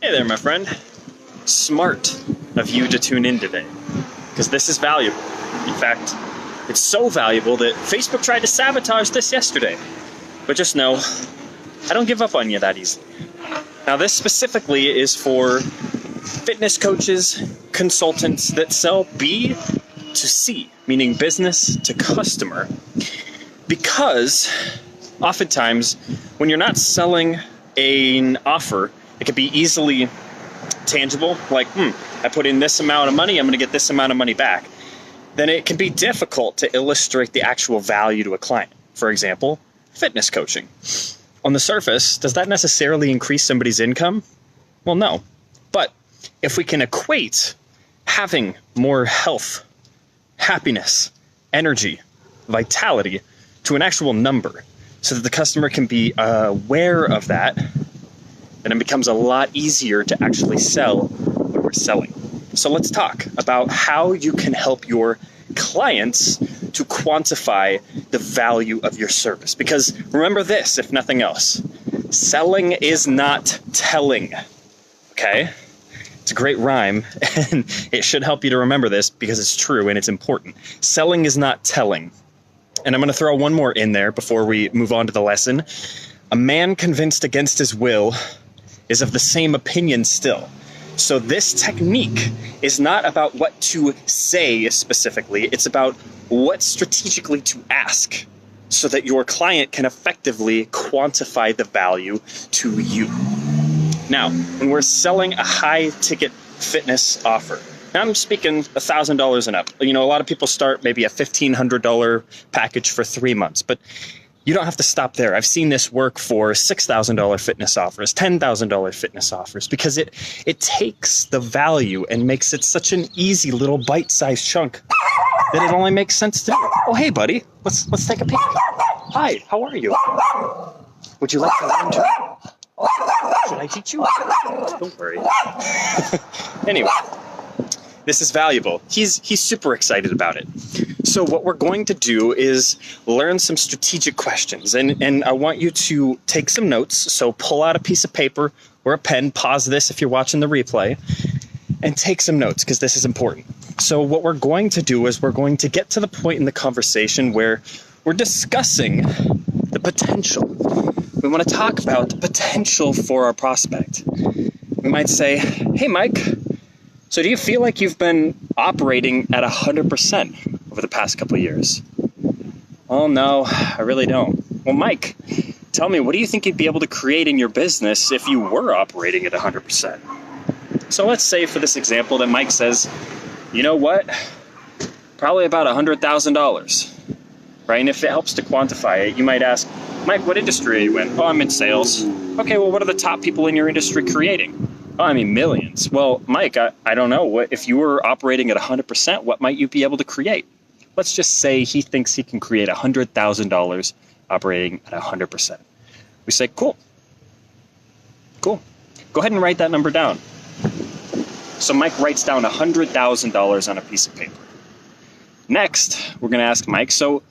Hey there, my friend. Smart of you to tune in today, because this is valuable. In fact, it's so valuable that Facebook tried to sabotage this yesterday. But just know, I don't give up on you that easily. Now, this specifically is for fitness coaches, consultants that sell B to C, meaning business to customer, because oftentimes when you're not selling an offer, it can be easily tangible, like, I put in this amount of money, I'm going to get this amount of money back. Then it can be difficult to illustrate the actual value to a client. For example, fitness coaching. On the surface, does that necessarily increase somebody's income? Well, no. But if we can equate having more health, happiness, energy, vitality to an actual number so that the customer can be aware of that, then it becomes a lot easier to actually sell what we're selling. So let's talk about how you can help your clients to quantify the value of your service. Because remember this, if nothing else, selling is not telling, okay? It's a great rhyme, and it should help you to remember this because it's true and it's important. Selling is not telling. And I'm going to throw one more in there before we move on to the lesson. A man convinced against his will is of the same opinion still. So this technique is not about what to say specifically, it's about what strategically to ask so that your client can effectively quantify the value to you. Now, when we're selling a high-ticket fitness offer, now I'm speaking $1,000 and up. You know, a lot of people start maybe a $1,500 package for 3 months, but you don't have to stop there. I've seen this work for $6,000 fitness offers, $10,000 fitness offers, because it takes the value and makes it such an easy little bite-sized chunk that it only makes sense to do. Oh, hey, buddy, let's take a peek. Hi, how are you? Would you like to learn too? Should I teach you? Don't worry. Anyway, this is valuable. He's super excited about it. So what we're going to do is learn some strategic questions, and I want you to take some notes. So pull out a piece of paper or a pen, pause this if you're watching the replay, and take some notes because this is important. So what we're going to do is we're going to get to the point in the conversation where we're discussing the potential. We want to talk about the potential for our prospect. We might say, hey, Mike, so do you feel like you've been operating at 100% over the past couple of years? Oh, no, I really don't. Well, Mike, tell me, what do you think you'd be able to create in your business if you were operating at 100%? So let's say for this example that Mike says, you know what? Probably about $100,000, right? And if it helps to quantify it, you might ask, Mike, what industry are you in? Oh, I'm in sales. Okay, well, what are the top people in your industry creating? Oh, I mean, millions. Well, Mike, I don't know. If you were operating at 100%, what might you be able to create? Let's just say he thinks he can create $100,000 operating at 100%. We say, cool. Cool. Go ahead and write that number down. So Mike writes down $100,000 on a piece of paper. Next, we're going to ask Mike, so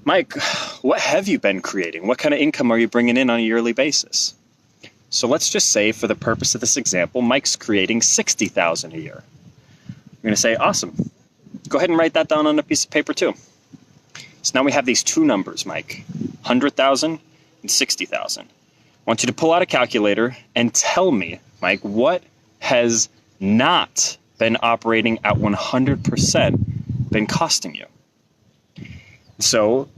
Mike, what have you been creating? What kind of income are you bringing in on a yearly basis? So let's just say, for the purpose of this example, Mike's creating $60,000 a year. We're going to say, awesome. Go ahead and write that down on a piece of paper too. So now we have these two numbers, Mike, 100,000 and 60,000. I want you to pull out a calculator and tell me, Mike, what has not been operating at 100% been costing you? So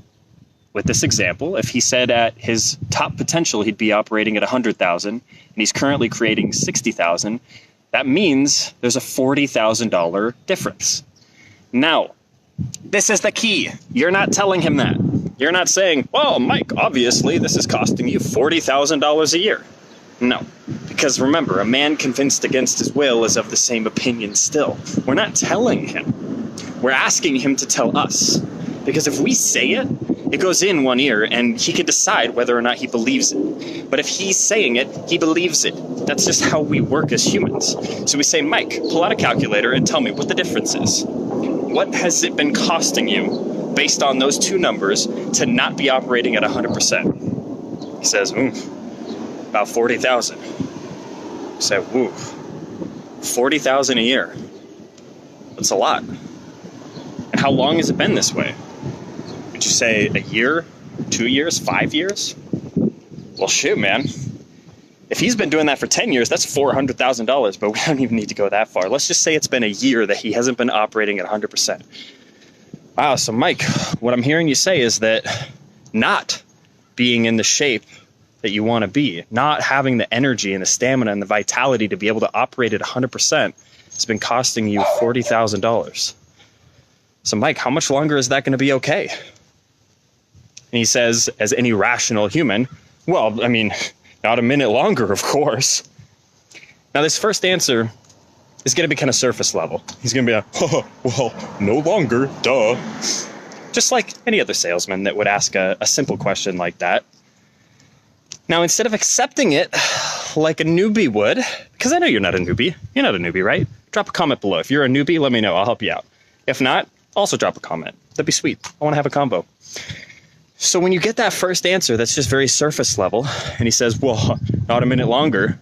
with this example, if he said at his top potential he'd be operating at 100,000 and he's currently creating 60,000, that means there's a $40,000 difference. Now, this is the key. You're not telling him that. You're not saying, well, Mike, obviously this is costing you $40,000 a year. No, because remember, a man convinced against his will is of the same opinion still. We're not telling him. We're asking him to tell us. Because if we say it, it goes in one ear and he can decide whether or not he believes it. But if he's saying it, he believes it. That's just how we work as humans. So we say, Mike, pull out a calculator and tell me what the difference is. What has it been costing you, based on those two numbers, to not be operating at 100%? He says, about 40,000. You say, woo, 40,000 a year. That's a lot. And how long has it been this way? Would you say a year, 2 years, 5 years? Well, shoot, man. If he's been doing that for 10 years, that's $400,000, but we don't even need to go that far. Let's just say it's been a year that he hasn't been operating at 100%. Wow, so Mike, what I'm hearing you say is that not being in the shape that you want to be, not having the energy and the stamina and the vitality to be able to operate at 100% has been costing you $40,000. So Mike, how much longer is that going to be okay? And he says, as any rational human, well, I mean, not a minute longer, of course. Now, this first answer is going to be kind of surface level. He's going to be like, oh, well, no longer, duh. Just like any other salesman that would ask a simple question like that. Now, instead of accepting it like a newbie would, because I know you're not a newbie. You're not a newbie, right? Drop a comment below. If you're a newbie, let me know. I'll help you out. If not, also drop a comment. That'd be sweet. I want to have a combo. So when you get that first answer that's just very surface level, and he says, well, not a minute longer,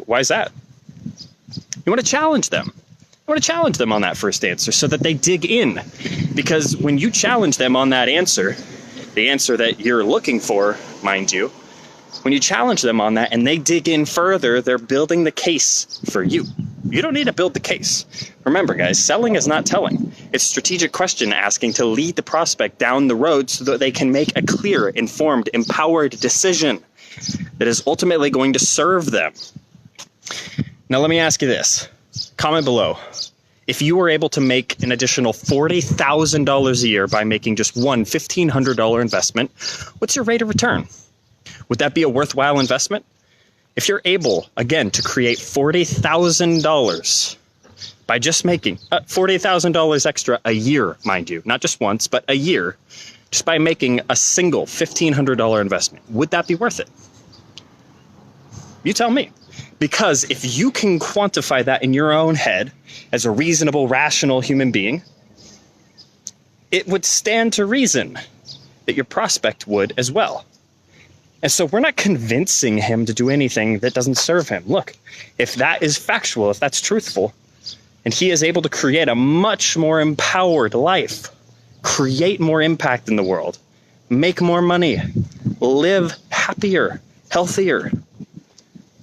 why is that? You want to challenge them. You want to challenge them on that first answer so that they dig in. Because when you challenge them on that answer, the answer that you're looking for, mind you, when you challenge them on that and they dig in further, they're building the case for you. You don't need to build the case. Remember, guys, selling is not telling. It's strategic question asking to lead the prospect down the road so that they can make a clear, informed, empowered decision that is ultimately going to serve them. Now, let me ask you this. Comment below. If you were able to make an additional $40,000 a year by making just one $1,500 investment, what's your rate of return? Would that be a worthwhile investment? If you're able, again, to create $40,000 by just making $40,000 extra a year, mind you, not just once, but a year, just by making a single $1,500 investment, would that be worth it? You tell me. Because if you can quantify that in your own head as a reasonable, rational human being, it would stand to reason that your prospect would as well. And so we're not convincing him to do anything that doesn't serve him. Look, if that is factual, if that's truthful, and he is able to create a much more empowered life, create more impact in the world, make more money, live happier, healthier,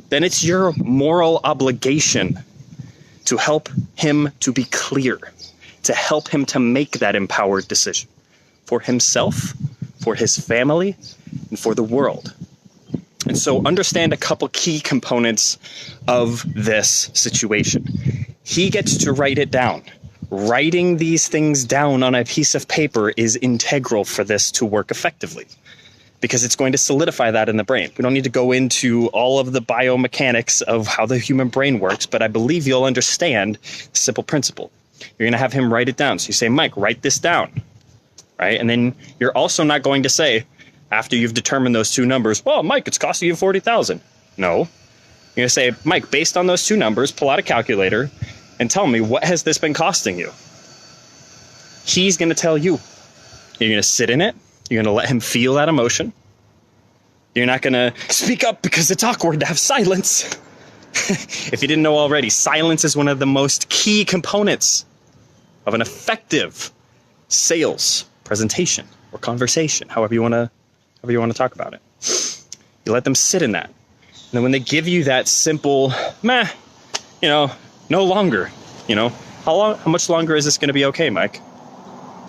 then it's your moral obligation to help him to be clear, to help him to make that empowered decision for himself, for his family, and for the world. And so understand a couple key components of this situation. He gets to write it down. Writing these things down on a piece of paper is integral for this to work effectively, because it's going to solidify that in the brain. We don't need to go into all of the biomechanics of how the human brain works, but I believe you'll understand the simple principle. You're going to have him write it down. So you say, Mike, write this down, right? And then you're also not going to say, after you've determined those two numbers, well, Mike, it's costing you $40,000. No. You're going to say, Mike, based on those two numbers, pull out a calculator and tell me, what has this been costing you? He's going to tell you. You're going to sit in it. You're going to let him feel that emotion. You're not going to speak up because it's awkward to have silence. If you didn't know already, silence is one of the most key components of an effective sales presentation or conversation, however you want to talk about it. You let them sit in that. And then when they give you that simple, no longer, how much longer is this going to be okay, Mike?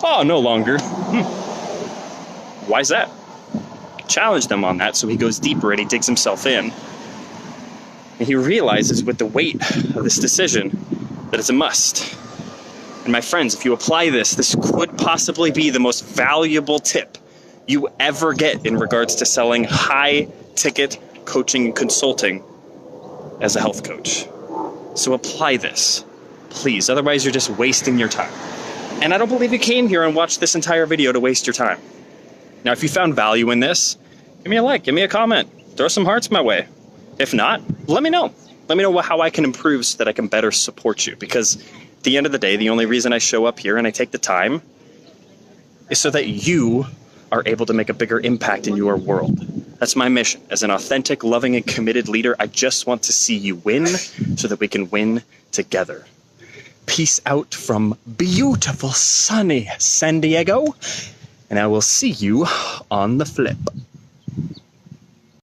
Oh, no longer. Why is that? Challenge them on that so he goes deeper and he digs himself in. And he realizes with the weight of this decision that it's a must. And my friends, if you apply this could possibly be the most valuable tip you ever get in regards to selling high-ticket coaching and consulting as a health coach. So apply this, please. Otherwise, you're just wasting your time. And I don't believe you came here and watched this entire video to waste your time. Now, if you found value in this, give me a like, give me a comment, throw some hearts my way. If not, let me know. Let me know how I can improve so that I can better support you. Because at the end of the day, the only reason I show up here and I take the time is so that you are able to make a bigger impact in your world. That's my mission. As an authentic, loving, and committed leader, I just want to see you win so that we can win together. Peace out from beautiful, sunny San Diego, and I will see you on the flip.